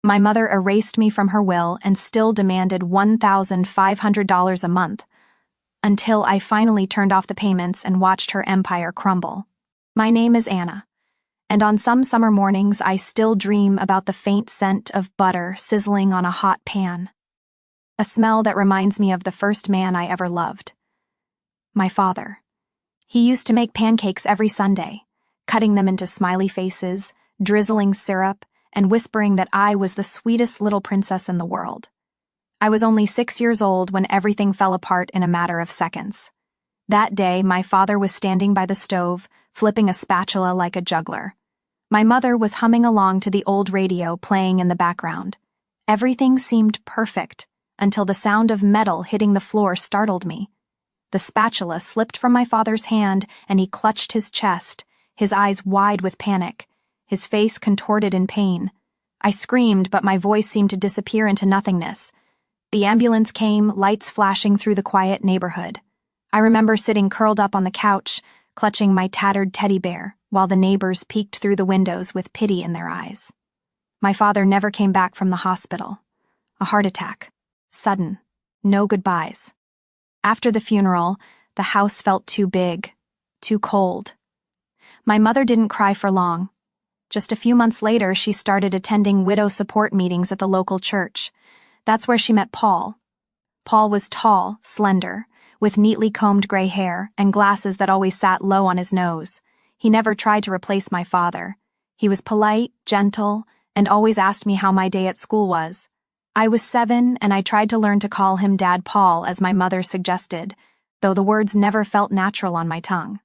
My mother erased me from her will and still demanded $1,500 a month, until I finally turned off the payments and watched her empire crumble. My name is Anna, and on some summer mornings I still dream about the faint scent of butter sizzling on a hot pan. A smell that reminds me of the first man I ever loved. My father. He used to make pancakes every Sunday, cutting them into smiley faces, drizzling syrup, and whispering that I was the sweetest little princess in the world. I was only 6 years old when everything fell apart in a matter of seconds. That day, my father was standing by the stove, flipping a spatula like a juggler. My mother was humming along to the old radio playing in the background. Everything seemed perfect, until the sound of metal hitting the floor startled me. The spatula slipped from my father's hand, and he clutched his chest, his eyes wide with panic, his face contorted in pain. I screamed, but my voice seemed to disappear into nothingness. The ambulance came, lights flashing through the quiet neighborhood. I remember sitting curled up on the couch, clutching my tattered teddy bear, while the neighbors peeked through the windows with pity in their eyes. My father never came back from the hospital. A heart attack. Sudden. No goodbyes. After the funeral, the house felt too big, too cold. My mother didn't cry for long. Just a few months later, she started attending widow support meetings at the local church. That's where she met Paul. Paul was tall, slender, with neatly combed gray hair and glasses that always sat low on his nose. He never tried to replace my father. He was polite, gentle, and always asked me how my day at school was. I was 7, and I tried to learn to call him Dad Paul, as my mother suggested, though the words never felt natural on my tongue.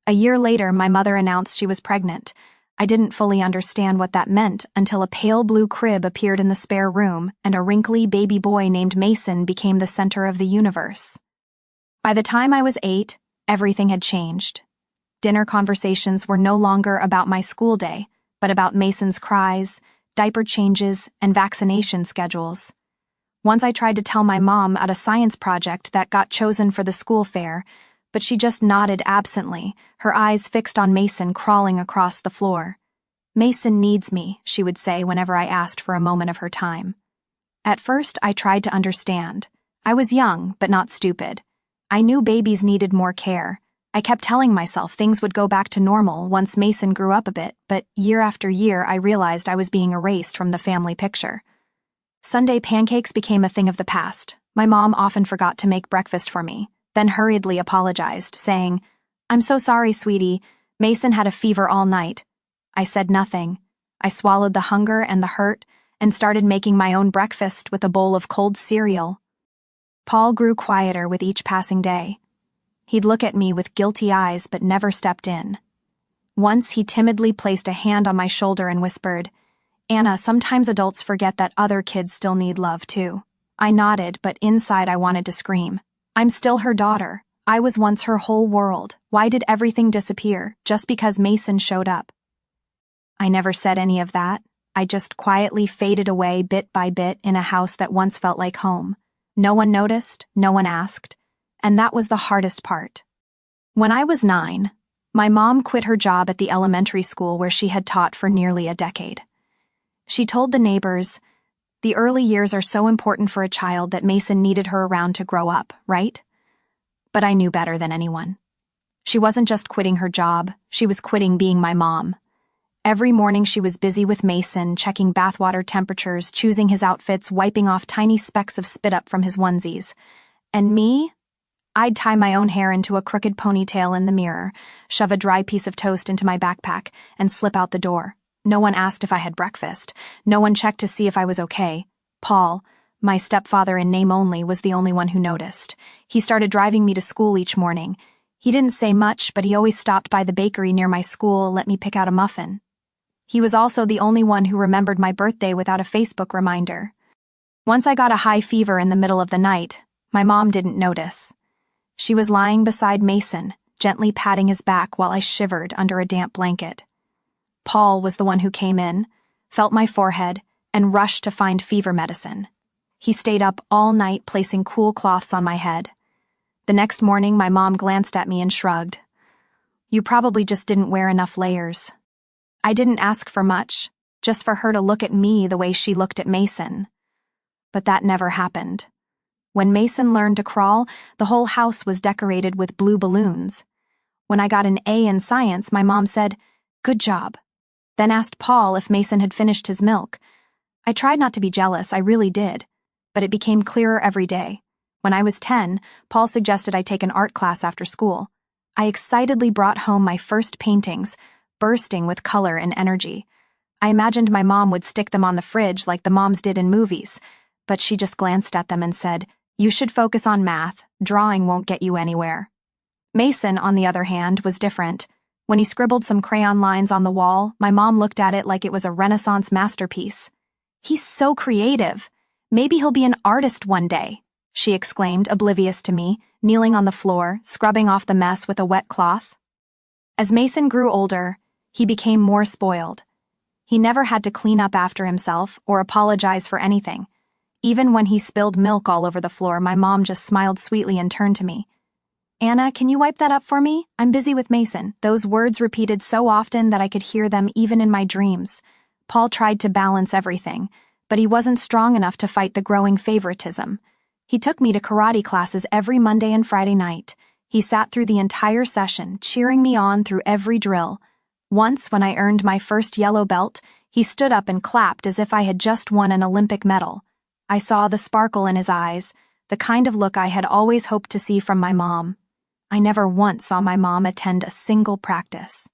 A year later, my mother announced she was pregnant. I didn't fully understand what that meant until a pale blue crib appeared in the spare room and a wrinkly baby boy named Mason became the center of the universe. By the time I was 8, everything had changed. Dinner conversations were no longer about my school day, but about Mason's cries, diaper changes, and vaccination schedules. Once I tried to tell my mom about a science project that got chosen for the school fair, but she just nodded absently, her eyes fixed on Mason crawling across the floor. "Mason needs me," she would say whenever I asked for a moment of her time. At first, I tried to understand. I was young, but not stupid. I knew babies needed more care. I kept telling myself things would go back to normal once Mason grew up a bit, but year after year I realized I was being erased from the family picture. Sunday pancakes became a thing of the past. My mom often forgot to make breakfast for me, then hurriedly apologized, saying, "I'm so sorry, sweetie. Mason had a fever all night." I said nothing. I swallowed the hunger and the hurt and started making my own breakfast with a bowl of cold cereal. Paul grew quieter with each passing day. He'd look at me with guilty eyes but never stepped in. Once he timidly placed a hand on my shoulder and whispered, "Anna, sometimes adults forget that other kids still need love too." I nodded, but inside I wanted to scream. I'm still her daughter. I was once her whole world. Why did everything disappear just because Mason showed up? I never said any of that. I just quietly faded away bit by bit in a house that once felt like home. No one noticed, no one asked, and that was the hardest part. When I was 9, my mom quit her job at the elementary school where she had taught for nearly a decade. She told the neighbors, "The early years are so important for a child that Mason needed her around to grow up, right?" But I knew better than anyone. She wasn't just quitting her job, she was quitting being my mom. Every morning she was busy with Mason, checking bathwater temperatures, choosing his outfits, wiping off tiny specks of spit up from his onesies. And me? I'd tie my own hair into a crooked ponytail in the mirror, shove a dry piece of toast into my backpack, and slip out the door. No one asked if I had breakfast. No one checked to see if I was okay. Paul, my stepfather in name only, was the only one who noticed. He started driving me to school each morning. He didn't say much, but he always stopped by the bakery near my school and let me pick out a muffin. He was also the only one who remembered my birthday without a Facebook reminder. Once I got a high fever in the middle of the night, my mom didn't notice. She was lying beside Mason, gently patting his back while I shivered under a damp blanket. Paul was the one who came in, felt my forehead, and rushed to find fever medicine. He stayed up all night placing cool cloths on my head. The next morning, my mom glanced at me and shrugged. "You probably just didn't wear enough layers." I didn't ask for much. just for her to look at me the way she looked at Mason. But that never happened. When Mason learned to crawl, the whole house was decorated with blue balloons. When I got an A in science, my mom said, "Good job," then asked Paul if Mason had finished his milk. I tried not to be jealous, I really did, but it became clearer every day. When I was 10, Paul suggested I take an art class after school. I excitedly brought home my first paintings, bursting with color and energy. I imagined my mom would stick them on the fridge like the moms did in movies, but she just glanced at them and said, "You should focus on math, drawing won't get you anywhere." Mason, on the other hand, was different. When he scribbled some crayon lines on the wall, my mom looked at it like it was a Renaissance masterpiece. "He's so creative. Maybe he'll be an artist one day," she exclaimed, oblivious to me, kneeling on the floor, scrubbing off the mess with a wet cloth. As Mason grew older, he became more spoiled. He never had to clean up after himself or apologize for anything. Even when he spilled milk all over the floor, my mom just smiled sweetly and turned to me. "Anna, can you wipe that up for me? I'm busy with Mason." Those words repeated so often that I could hear them even in my dreams. Paul tried to balance everything, but he wasn't strong enough to fight the growing favoritism. He took me to karate classes every Monday and Friday night. He sat through the entire session, cheering me on through every drill. Once, when I earned my first yellow belt, he stood up and clapped as if I had just won an Olympic medal. I saw the sparkle in his eyes, the kind of look I had always hoped to see from my mom. I never once saw my mom attend a single practice.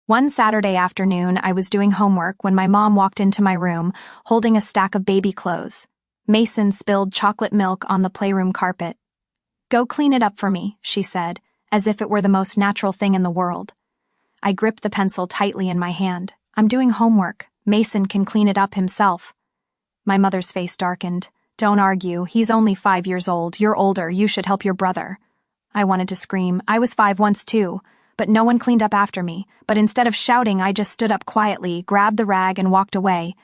One Saturday afternoon, I was doing homework when my mom walked into my room, holding a stack of baby clothes. Mason spilled chocolate milk on the playroom carpet. "Go clean it up for me," she said, as if it were the most natural thing in the world. I gripped the pencil tightly in my hand. "I'm doing homework. Mason can clean it up himself." My mother's face darkened. "Don't argue. He's only 5 years old. You're older. You should help your brother." I wanted to scream. I was 5 once too, but no one cleaned up after me. But instead of shouting, I just stood up quietly, grabbed the rag, and walked away.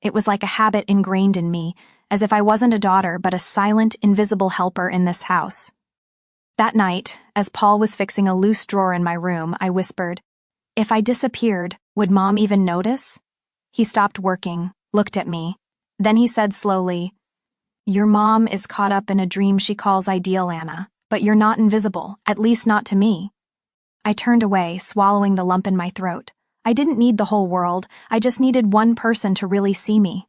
It was like a habit ingrained in me, as if I wasn't a daughter but a silent, invisible helper in this house. That night, as Paul was fixing a loose drawer in my room, I whispered, "If I disappeared, would Mom even notice?" He stopped working, looked at me. Then he said slowly, "Your mom is caught up in a dream she calls ideal, Anna, but you're not invisible, at least not to me." I turned away, swallowing the lump in my throat. I didn't need the whole world, I just needed one person to really see me.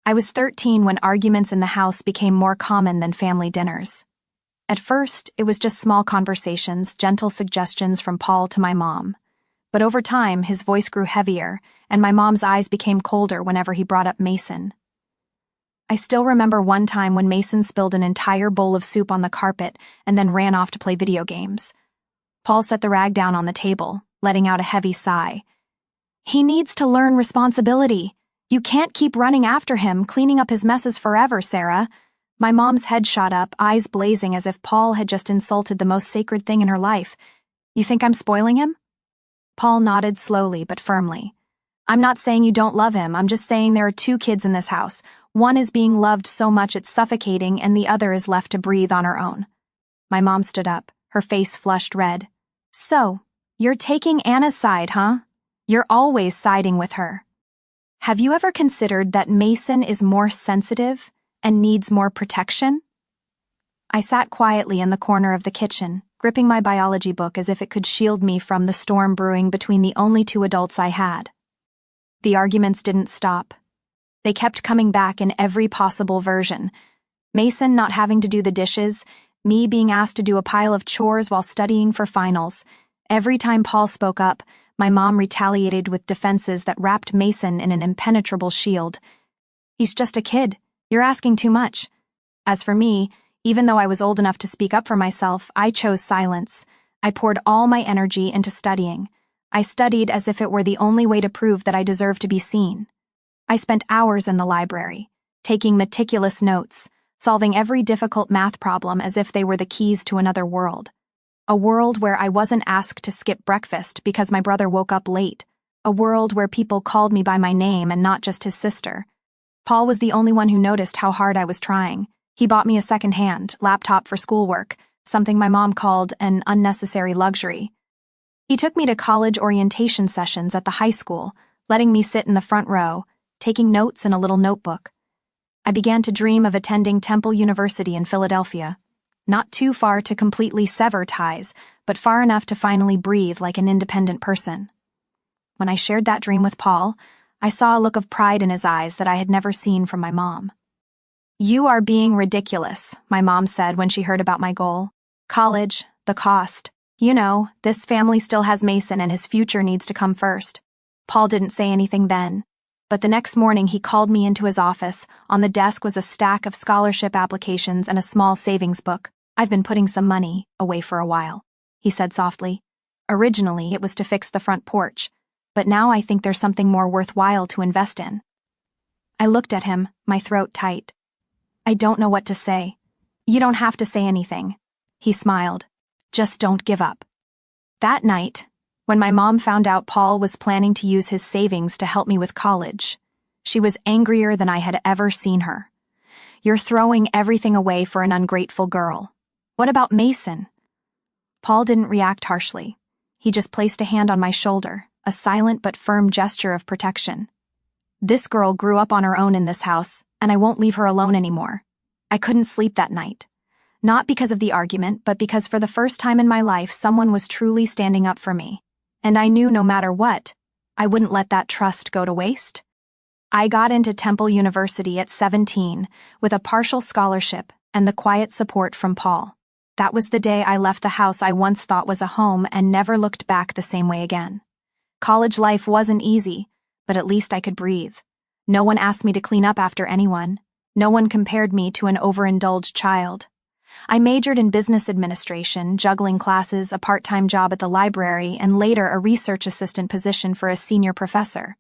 I was 13 when arguments in the house became more common than family dinners. At first, it was just small conversations, gentle suggestions from Paul to my mom. But over time, his voice grew heavier, and my mom's eyes became colder whenever he brought up Mason. I still remember one time when Mason spilled an entire bowl of soup on the carpet and then ran off to play video games. Paul set the rag down on the table, letting out a heavy sigh. "He needs to learn responsibility. You can't keep running after him, cleaning up his messes forever, Sarah." My mom's head shot up, eyes blazing as if Paul had just insulted the most sacred thing in her life. "You think I'm spoiling him?" Paul nodded slowly but firmly. "I'm not saying you don't love him, I'm just saying there are 2 kids in this house. One is being loved so much it's suffocating, and the other is left to breathe on her own." My mom stood up, her face flushed red. "So, you're taking Anna's side, huh? You're always siding with her. Have you ever considered that Mason is more sensitive and needs more protection?" I sat quietly in the corner of the kitchen, gripping my biology book as if it could shield me from the storm brewing between the only 2 adults I had. The arguments didn't stop. They kept coming back in every possible version. Mason not having to do the dishes, me being asked to do a pile of chores while studying for finals. Every time Paul spoke up, my mom retaliated with defenses that wrapped Mason in an impenetrable shield. "He's just a kid. You're asking too much." As for me, even though I was old enough to speak up for myself, I chose silence. I poured all my energy into studying. I studied as if it were the only way to prove that I deserved to be seen. I spent hours in the library, taking meticulous notes, solving every difficult math problem as if they were the keys to another world. A world where I wasn't asked to skip breakfast because my brother woke up late. A world where people called me by my name and not just his sister. Paul was the only one who noticed how hard I was trying. He bought me a second-hand laptop for schoolwork, something my mom called an unnecessary luxury. He took me to college orientation sessions at the high school, letting me sit in the front row, taking notes in a little notebook. I began to dream of attending Temple University in Philadelphia, not too far to completely sever ties, but far enough to finally breathe like an independent person. When I shared that dream with Paul, I saw a look of pride in his eyes that I had never seen from my mom. "You are being ridiculous," my mom said when she heard about my goal. "College, the cost. You know, this family still has Mason and his future needs to come first." Paul didn't say anything then, but the next morning he called me into his office. On the desk was a stack of scholarship applications and a small savings book. "I've been putting some money away for a while," he said softly. "Originally, it was to fix the front porch, but now I think there's something more worthwhile to invest in." I looked at him, my throat tight. "I don't know what to say." "You don't have to say anything," he smiled. "Just don't give up." That night, when my mom found out Paul was planning to use his savings to help me with college, she was angrier than I had ever seen her. "You're throwing everything away for an ungrateful girl. What about Mason?" Paul didn't react harshly. He just placed a hand on my shoulder, a silent but firm gesture of protection. "This girl grew up on her own in this house, and I won't leave her alone anymore." I couldn't sleep that night. Not because of the argument, but because for the first time in my life someone was truly standing up for me. And I knew no matter what, I wouldn't let that trust go to waste. I got into Temple University at 17 with a partial scholarship and the quiet support from Paul. That was the day I left the house I once thought was a home and never looked back the same way again. College life wasn't easy, but at least I could breathe. No one asked me to clean up after anyone. No one compared me to an overindulged child. I majored in business administration, juggling classes, a part-time job at the library, and later a research assistant position for a senior professor.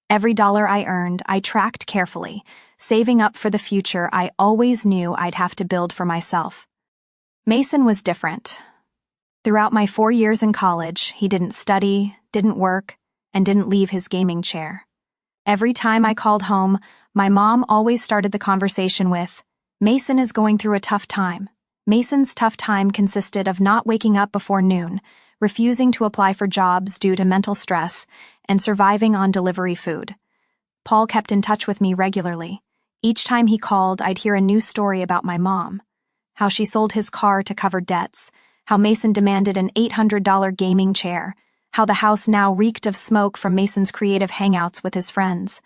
Every dollar I earned, I tracked carefully, saving up for the future I always knew I'd have to build for myself. Mason was different. Throughout my 4 years in college, he didn't study, didn't work, and didn't leave his gaming chair. Every time I called home, my mom always started the conversation with, "Mason is going through a tough time." Mason's tough time consisted of not waking up before noon, refusing to apply for jobs due to mental stress, and surviving on delivery food. Paul kept in touch with me regularly. Each time he called, I'd hear a new story about my mom. How she sold his car to cover debts, how Mason demanded an $800 gaming chair, how the house now reeked of smoke from Mason's creative hangouts with his friends.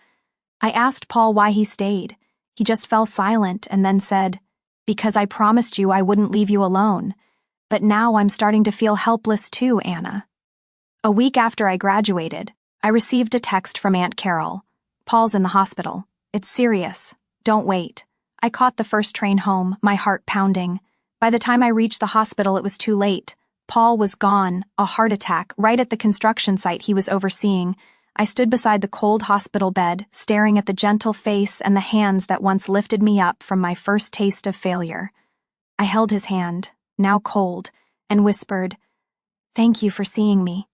I asked Paul why he stayed. He just fell silent and then said, "Because I promised you I wouldn't leave you alone. But now I'm starting to feel helpless too, Anna." A week after I graduated, I received a text from Aunt Carol. "Paul's in the hospital. It's serious. Don't wait." I caught the first train home, my heart pounding. By the time I reached the hospital, it was too late. Paul was gone, a heart attack, right at the construction site he was overseeing. I stood beside the cold hospital bed, staring at the gentle face and the hands that once lifted me up from my first taste of failure. I held his hand, now cold, and whispered, "Thank you for seeing me."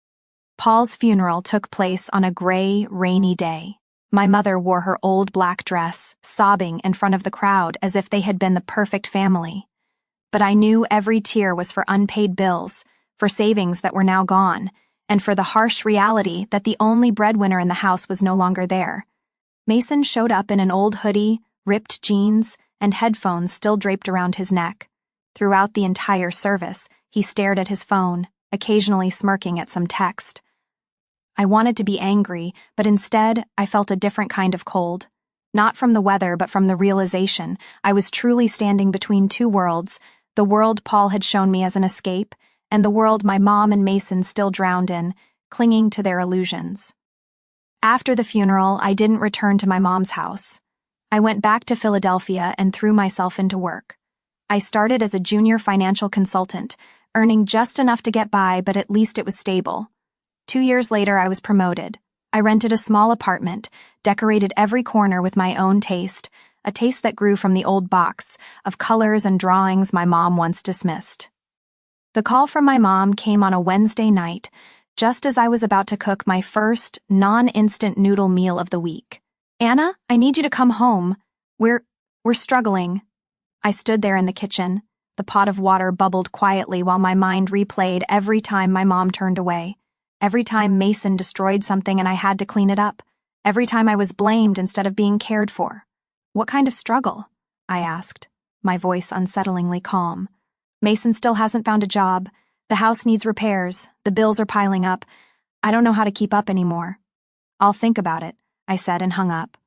Paul's funeral took place on a gray, rainy day. My mother wore her old black dress, sobbing in front of the crowd as if they had been the perfect family. But I knew every tear was for unpaid bills, for savings that were now gone, and for the harsh reality that the only breadwinner in the house was no longer there. Mason showed up in an old hoodie, ripped jeans, and headphones still draped around his neck. Throughout the entire service, he stared at his phone, occasionally smirking at some text. I wanted to be angry, but instead I felt a different kind of cold. Not from the weather, but from the realization I was truly standing between two worlds, the world Paul had shown me as an escape, and the world my mom and Mason still drowned in, clinging to their illusions. After the funeral, I didn't return to my mom's house. I went back to Philadelphia and threw myself into work. I started as a junior financial consultant, earning just enough to get by, but at least it was stable. 2 years later, I was promoted. I rented a small apartment, decorated every corner with my own taste, a taste that grew from the old box of colors and drawings my mom once dismissed. The call from my mom came on a Wednesday night, just as I was about to cook my first non-instant noodle meal of the week. "Anna, I need you to come home. We're struggling." I stood there in the kitchen. The pot of water bubbled quietly while my mind replayed every time my mom turned away, every time Mason destroyed something and I had to clean it up, Every time I was blamed instead of being cared for. What kind of struggle? I asked, my voice unsettlingly calm. Mason still hasn't found a job. The house needs repairs. The bills are piling up. I don't know how to keep up anymore. I'll think about it, I said and hung up.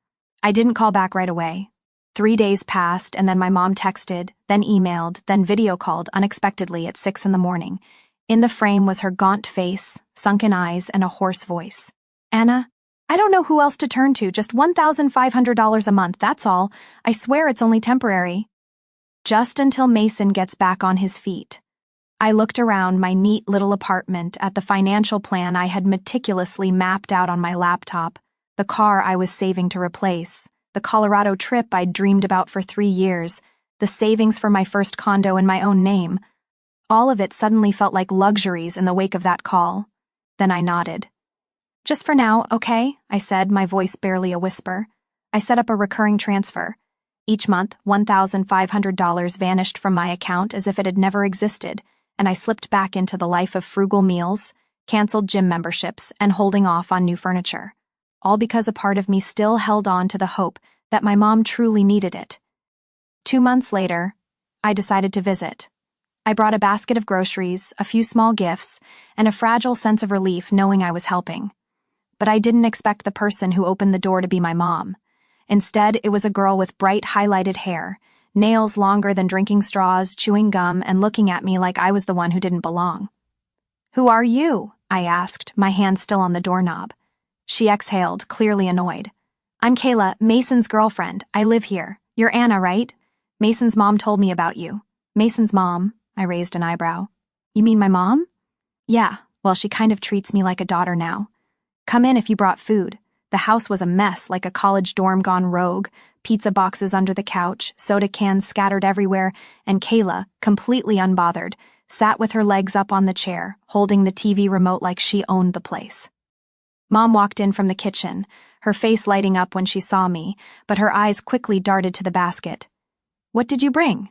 I didn't call back right away. 3 days passed, and then my mom texted, then emailed, then video called unexpectedly at 6 a.m. In the frame was her gaunt face, sunken eyes, and a hoarse voice. Anna, I don't know who else to turn to, just $1,500 a month, that's all. I swear it's only temporary. Just until Mason gets back on his feet. I looked around my neat little apartment at the financial plan I had meticulously mapped out on my laptop, the car I was saving to replace, the Colorado trip I'd dreamed about for 3 years, the savings for my first condo in my own name. All of it suddenly felt like luxuries in the wake of that call. Then I nodded. Just for now, okay? I said, my voice barely a whisper. I set up a recurring transfer. Each month, $1,500 vanished from my account as if it had never existed, and I slipped back into the life of frugal meals, canceled gym memberships, and holding off on new furniture. All because a part of me still held on to the hope that my mom truly needed it. 2 months later, I decided to visit. I brought a basket of groceries, a few small gifts, and a fragile sense of relief knowing I was helping. But I didn't expect the person who opened the door to be my mom. Instead, it was a girl with bright highlighted hair, nails longer than drinking straws, chewing gum, and looking at me like I was the one who didn't belong. "Who are you?" I asked, my hand still on the doorknob. She exhaled, clearly annoyed. "I'm Kayla, Mason's girlfriend. I live here. You're Anna, right? Mason's mom told me about you." "Mason's mom?" I raised an eyebrow. "You mean my mom?" "Yeah, well, she kind of treats me like a daughter now. Come in if you brought food." The house was a mess, like a college dorm gone rogue, pizza boxes under the couch, soda cans scattered everywhere, and Kayla, completely unbothered, sat with her legs up on the chair, holding the TV remote like she owned the place. Mom walked in from the kitchen, her face lighting up when she saw me, but her eyes quickly darted to the basket. "What did you bring?"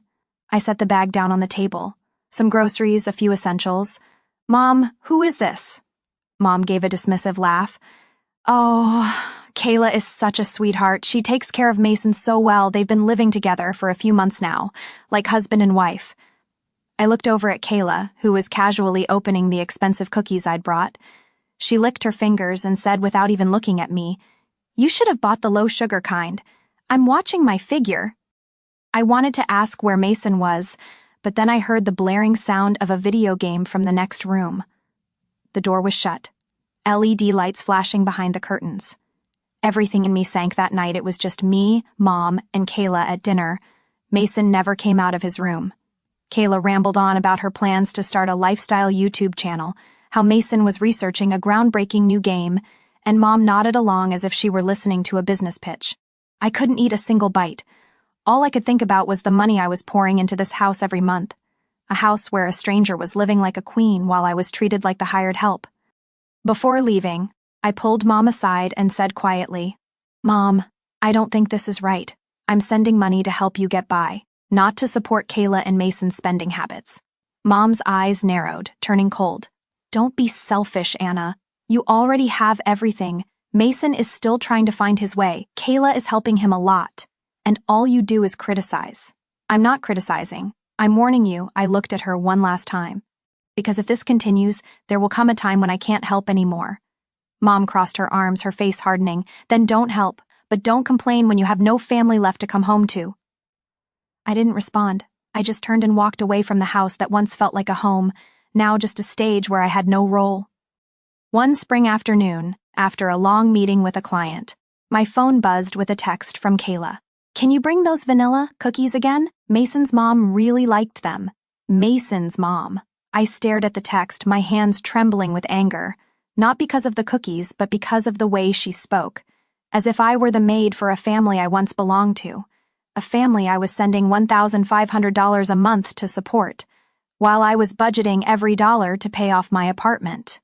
I set the bag down on the table. "Some groceries, a few essentials." "Mom, who is this?" Mom gave a dismissive laugh. "Oh, Kayla is such a sweetheart. She takes care of Mason so well. They've been living together for a few months now, like husband and wife." I looked over at Kayla, who was casually opening the expensive cookies I'd brought. She licked her fingers and said without even looking at me, "You should have bought the low-sugar kind. I'm watching my figure." I wanted to ask where Mason was, but then I heard the blaring sound of a video game from the next room. The door was shut, LED lights flashing behind the curtains. Everything in me sank that night. It was just me, Mom, and Kayla at dinner. Mason never came out of his room. Kayla rambled on about her plans to start a lifestyle YouTube channel, how Mason was researching a groundbreaking new game, and Mom nodded along as if she were listening to a business pitch. I couldn't eat a single bite. All I could think about was the money I was pouring into this house every month. A house where a stranger was living like a queen while I was treated like the hired help. Before leaving, I pulled Mom aside and said quietly, "Mom, I don't think this is right. I'm sending money to help you get by, not to support Kayla and Mason's spending habits." Mom's eyes narrowed, turning cold. "Don't be selfish, Anna. You already have everything. Mason is still trying to find his way. Kayla is helping him a lot. And all you do is criticize." "I'm not criticizing. I'm warning you." I looked at her one last time. "Because if this continues, there will come a time when I can't help anymore." Mom crossed her arms, her face hardening. "Then don't help, but don't complain when you have no family left to come home to." I didn't respond. I just turned and walked away from the house that once felt like a home, now just a stage where I had no role. One spring afternoon, after a long meeting with a client, my phone buzzed with a text from Kayla. "Can you bring those vanilla cookies again? Mason's mom really liked them." Mason's mom. I stared at the text, my hands trembling with anger, not because of the cookies, but because of the way she spoke, as if I were the maid for a family I once belonged to, a family I was sending $1,500 a month to support, while I was budgeting every dollar to pay off my apartment.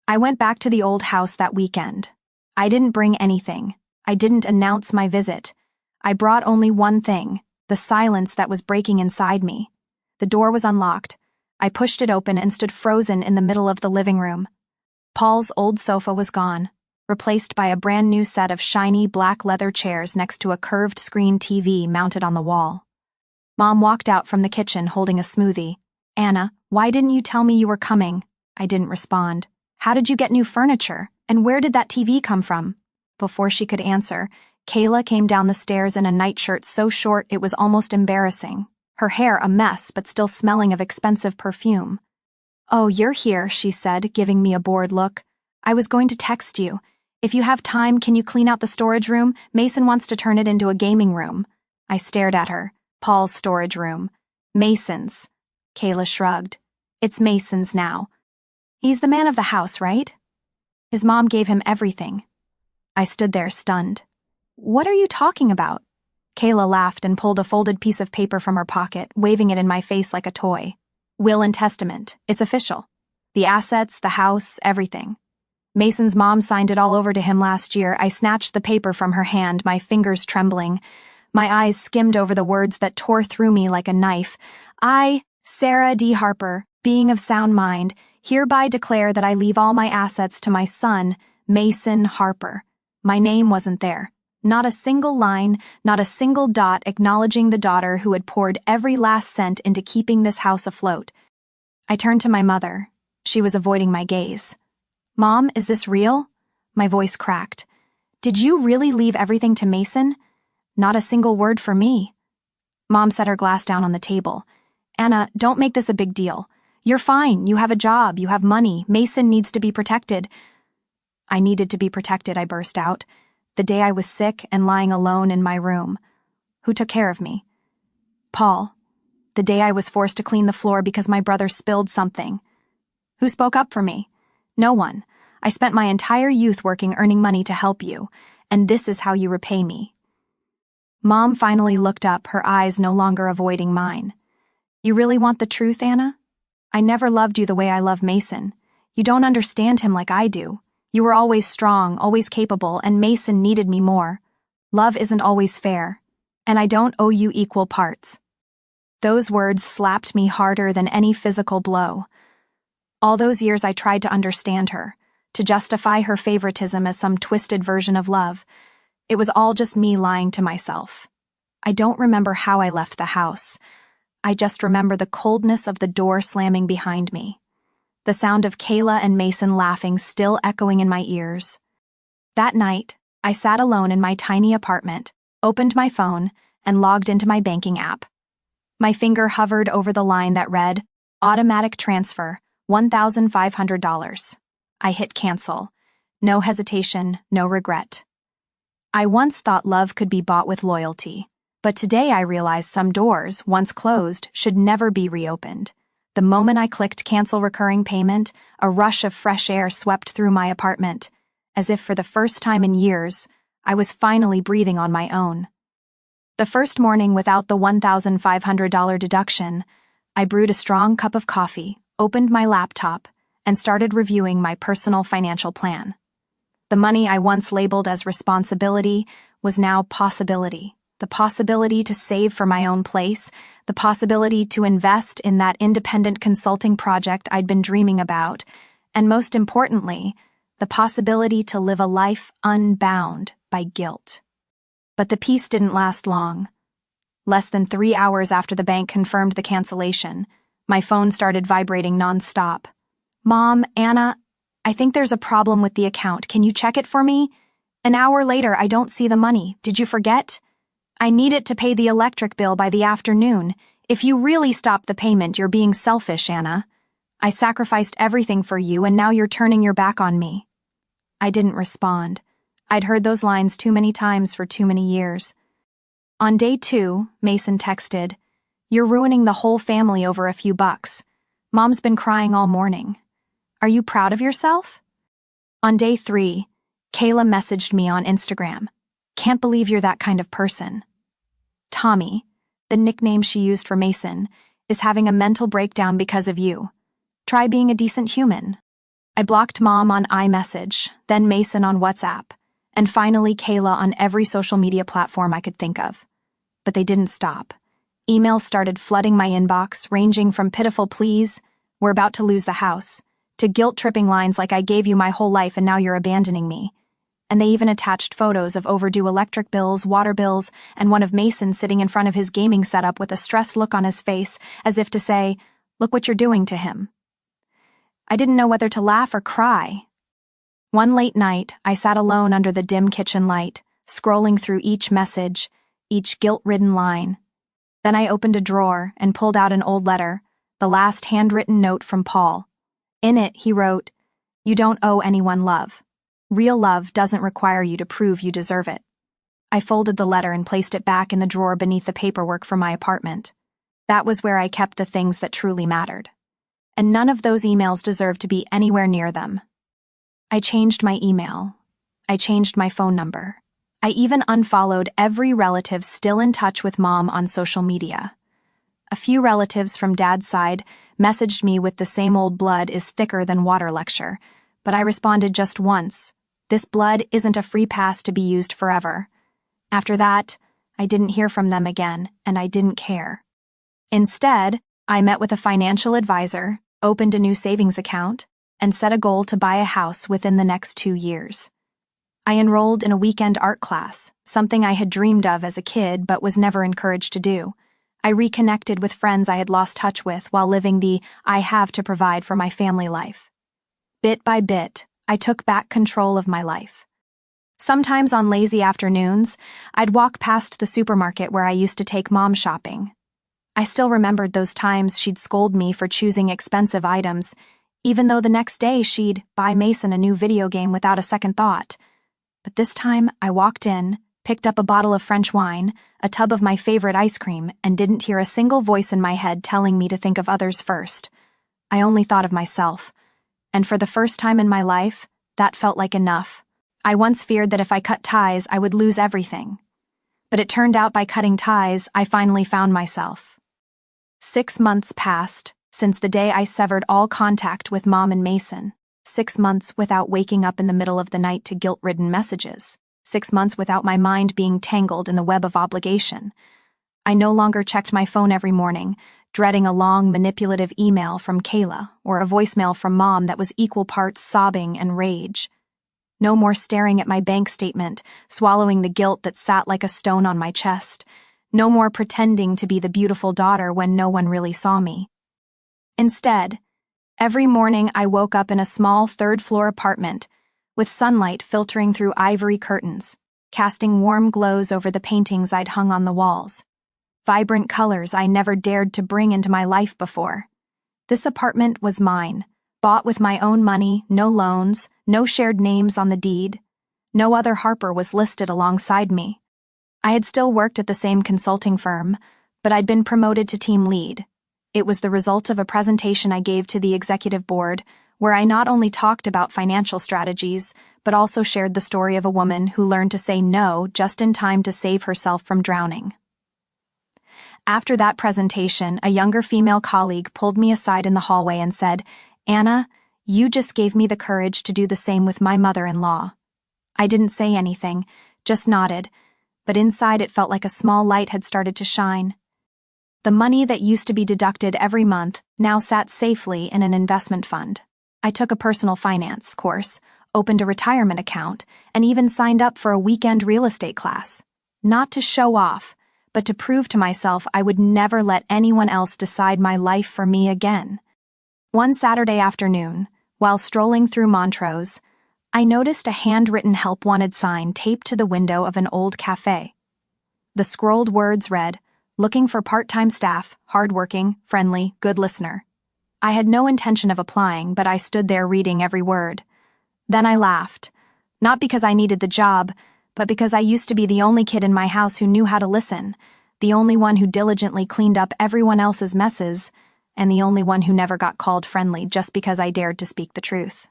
I went back to the old house that weekend. I didn't bring anything. I didn't announce my visit. I brought only one thing, the silence that was breaking inside me. The door was unlocked. I pushed it open and stood frozen in the middle of the living room. Paul's old sofa was gone. replaced by a brand new set of shiny black leather chairs next to a curved screen TV mounted on the wall. Mom walked out from the kitchen holding a smoothie. "Anna, why didn't you tell me you were coming?" I didn't respond. "How did you get new furniture? And where did that TV come from?" Before she could answer, Kayla came down the stairs in a nightshirt so short it was almost embarrassing. Her hair a mess but still smelling of expensive perfume. "Oh, you're here," she said, giving me a bored look. "I was going to text you. If you have time, can you clean out the storage room? Mason wants to turn it into a gaming room." I stared at her. Paul's storage room. Mason's. Kayla shrugged. "It's Mason's now. He's the man of the house, right? His mom gave him everything." I stood there stunned. "What are you talking about?" Kayla laughed and pulled a folded piece of paper from her pocket, waving it in my face like a toy. "Will and testament. It's official. The assets, the house, everything. Mason's mom signed it all over to him last year." I snatched the paper from her hand, my fingers trembling. My eyes skimmed over the words that tore through me like a knife. "I, Sarah D. Harper, being of sound mind, hereby declare that I leave all my assets to my son, Mason Harper." My name wasn't there. Not a single line, not a single dot acknowledging the daughter who had poured every last cent into keeping this house afloat. I turned to my mother. She was avoiding my gaze. "Mom, is this real?" My voice cracked. "Did you really leave everything to Mason?" Not a single word for me. Mom set her glass down on the table. "Anna, don't make this a big deal. You're fine, you have a job, you have money, Mason needs to be protected." I needed to be protected, I burst out. The day I was sick and lying alone in my room. Who took care of me? Paul. The day I was forced to clean the floor because my brother spilled something. Who spoke up for me? No one. I spent my entire youth working, earning money to help you, and this is how you repay me. Mom finally looked up, her eyes no longer avoiding mine. "You really want the truth, Anna? I never loved you the way I love Mason. You don't understand him like I do. You were always strong, always capable, and Mason needed me more. Love isn't always fair, and I don't owe you equal parts." Those words slapped me harder than any physical blow. All those years I tried to understand her, to justify her favoritism as some twisted version of love. It was all just me lying to myself. I don't remember how I left the house. I just remember the coldness of the door slamming behind me. The sound of Kayla and Mason laughing still echoing in my ears. That night, I sat alone in my tiny apartment, opened my phone, and logged into my banking app. My finger hovered over the line that read, "Automatic transfer, $1,500. I hit cancel. No hesitation, no regret. I once thought love could be bought with loyalty, but today I realize some doors, once closed, should never be reopened. The moment I clicked cancel recurring payment, a rush of fresh air swept through my apartment. As if for the first time in years, I was finally breathing on my own. The first morning without the $1,500 deduction, I brewed a strong cup of coffee, opened my laptop, and started reviewing my personal financial plan. The money I once labeled as responsibility was now possibility. The possibility to save for my own place, the possibility to invest in that independent consulting project I'd been dreaming about, and most importantly, the possibility to live a life unbound by guilt. But the peace didn't last long. Less than 3 hours after the bank confirmed the cancellation, my phone started vibrating nonstop. "Mom, Anna, I think there's a problem with the account. Can you check it for me? An hour later, I don't see the money. Did you forget? I need it to pay the electric bill by the afternoon. If you really stop the payment, you're being selfish, Anna. I sacrificed everything for you, and now you're turning your back on me." I didn't respond. I'd heard those lines too many times for too many years. On day 2, Mason texted, "You're ruining the whole family over a few bucks. Mom's been crying all morning. Are you proud of yourself?" On day 3, Kayla messaged me on Instagram. "Can't believe you're that kind of person. Tommy," the nickname she used for Mason, "is having a mental breakdown because of you. Try being a decent human." I blocked Mom on iMessage, then Mason on WhatsApp, and finally Kayla on every social media platform I could think of. But they didn't stop. Emails started flooding my inbox, ranging from pitiful pleas, "We're about to lose the house," to guilt-tripping lines like "I gave you my whole life and now you're abandoning me." and they even attached photos of overdue electric bills, water bills, and one of Mason sitting in front of his gaming setup with a stressed look on his face, as if to say, "Look what you're doing to him." I didn't know whether to laugh or cry. One late night, I sat alone under the dim kitchen light, scrolling through each message, each guilt-ridden line. Then I opened a drawer and pulled out an old letter, the last handwritten note from Paul. In it, he wrote, "You don't owe anyone love. Real love doesn't require you to prove you deserve it." I folded the letter and placed it back in the drawer beneath the paperwork for my apartment. That was where I kept the things that truly mattered. And none of those emails deserved to be anywhere near them. I changed my email. I changed my phone number. I even unfollowed every relative still in touch with Mom on social media. A few relatives from Dad's side messaged me with the same old blood is thicker than water lecture, but I responded just once. This blood isn't a free pass to be used forever. After that, I didn't hear from them again, and I didn't care. Instead, I met with a financial advisor, opened a new savings account, and set a goal to buy a house within the next 2 years. I enrolled in a weekend art class, something I had dreamed of as a kid but was never encouraged to do. I reconnected with friends I had lost touch with while living the I have to provide for my family life. Bit by bit, I took back control of my life. Sometimes on lazy afternoons, I'd walk past the supermarket where I used to take Mom shopping. I still remembered those times she'd scold me for choosing expensive items, even though the next day she'd buy Mason a new video game without a second thought. But this time, I walked in, picked up a bottle of French wine, a tub of my favorite ice cream, and didn't hear a single voice in my head telling me to think of others first. I only thought of myself. And for the first time in my life, that felt like enough. I once feared that if I cut ties, I would lose everything. But it turned out by cutting ties, I finally found myself. 6 months passed since the day I severed all contact with Mom and Mason. 6 months without waking up in the middle of the night to guilt-ridden messages. 6 months without my mind being tangled in the web of obligation. I no longer checked my phone every morning, dreading a long, manipulative email from Kayla or a voicemail from Mom that was equal parts sobbing and rage. No more staring at my bank statement, swallowing the guilt that sat like a stone on my chest. No more pretending to be the beautiful daughter when no one really saw me. Instead, every morning I woke up in a small third-floor apartment, with sunlight filtering through ivory curtains, casting warm glows over the paintings I'd hung on the walls. Vibrant colors I never dared to bring into my life before. This apartment was mine, bought with my own money, no loans, no shared names on the deed. No other Harper was listed alongside me. I had still worked at the same consulting firm, but I'd been promoted to team lead. It was the result of a presentation I gave to the executive board, where I not only talked about financial strategies, but also shared the story of a woman who learned to say no just in time to save herself from drowning. After that presentation, a younger female colleague pulled me aside in the hallway and said, "Anna, you just gave me the courage to do the same with my mother-in-law." I didn't say anything, just nodded, but inside it felt like a small light had started to shine. The money that used to be deducted every month now sat safely in an investment fund. I took a personal finance course, opened a retirement account, and even signed up for a weekend real estate class. Not to show off, but to prove to myself I would never let anyone else decide my life for me again. One Saturday afternoon, while strolling through Montrose, I noticed a handwritten help wanted sign taped to the window of an old cafe. The scrolled words read, "Looking for part-time staff, hardworking, friendly, good listener." I had no intention of applying, but I stood there reading every word. Then I laughed, not because I needed the job, but because I used to be the only kid in my house who knew how to listen, the only one who diligently cleaned up everyone else's messes, and the only one who never got called friendly just because I dared to speak the truth.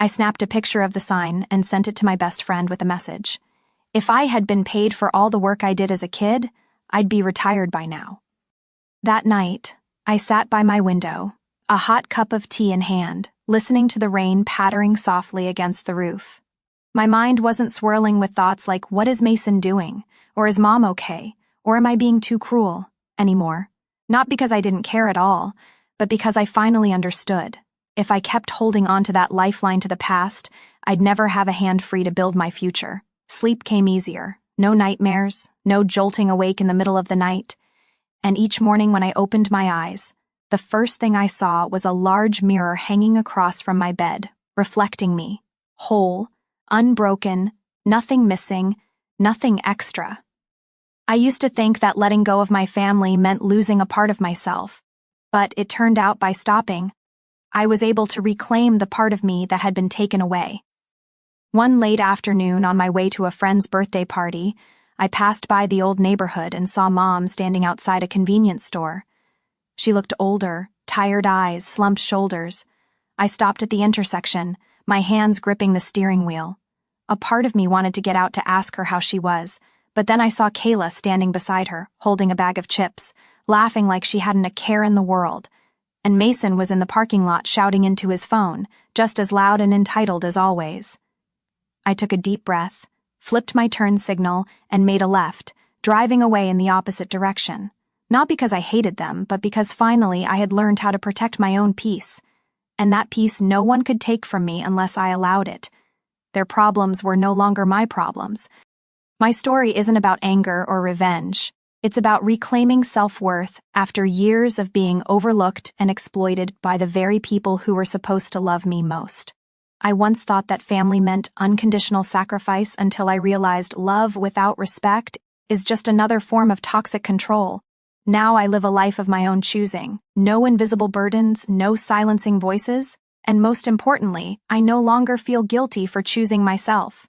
I snapped a picture of the sign and sent it to my best friend with a message. If I had been paid for all the work I did as a kid, I'd be retired by now. That night, I sat by my window, a hot cup of tea in hand, listening to the rain pattering softly against the roof. My mind wasn't swirling with thoughts like, what is Mason doing? Or is Mom okay? Or am I being too cruel? Anymore. Not because I didn't care at all, but because I finally understood. If I kept holding on to that lifeline to the past, I'd never have a hand free to build my future. Sleep came easier. No nightmares, no jolting awake in the middle of the night. And each morning when I opened my eyes, the first thing I saw was a large mirror hanging across from my bed, reflecting me. Whole, unbroken, nothing missing, nothing extra. I used to think that letting go of my family meant losing a part of myself, but it turned out by stopping, I was able to reclaim the part of me that had been taken away. One late afternoon on my way to a friend's birthday party, I passed by the old neighborhood and saw Mom standing outside a convenience store. She looked older, tired eyes, slumped shoulders. I stopped at the intersection, my hands gripping the steering wheel. A part of me wanted to get out to ask her how she was, but then I saw Kayla standing beside her, holding a bag of chips, laughing like she hadn't a care in the world. And Mason was in the parking lot shouting into his phone, just as loud and entitled as always. I took a deep breath, flipped my turn signal, and made a left, driving away in the opposite direction. Not because I hated them, but because finally I had learned how to protect my own peace. And that peace no one could take from me unless I allowed it. Their problems were no longer my problems. My story isn't about anger or revenge. It's about reclaiming self-worth after years of being overlooked and exploited by the very people who were supposed to love me most. I once thought that family meant unconditional sacrifice until I realized love without respect is just another form of toxic control. Now I live a life of my own choosing. No invisible burdens, no silencing voices, and most importantly, I no longer feel guilty for choosing myself.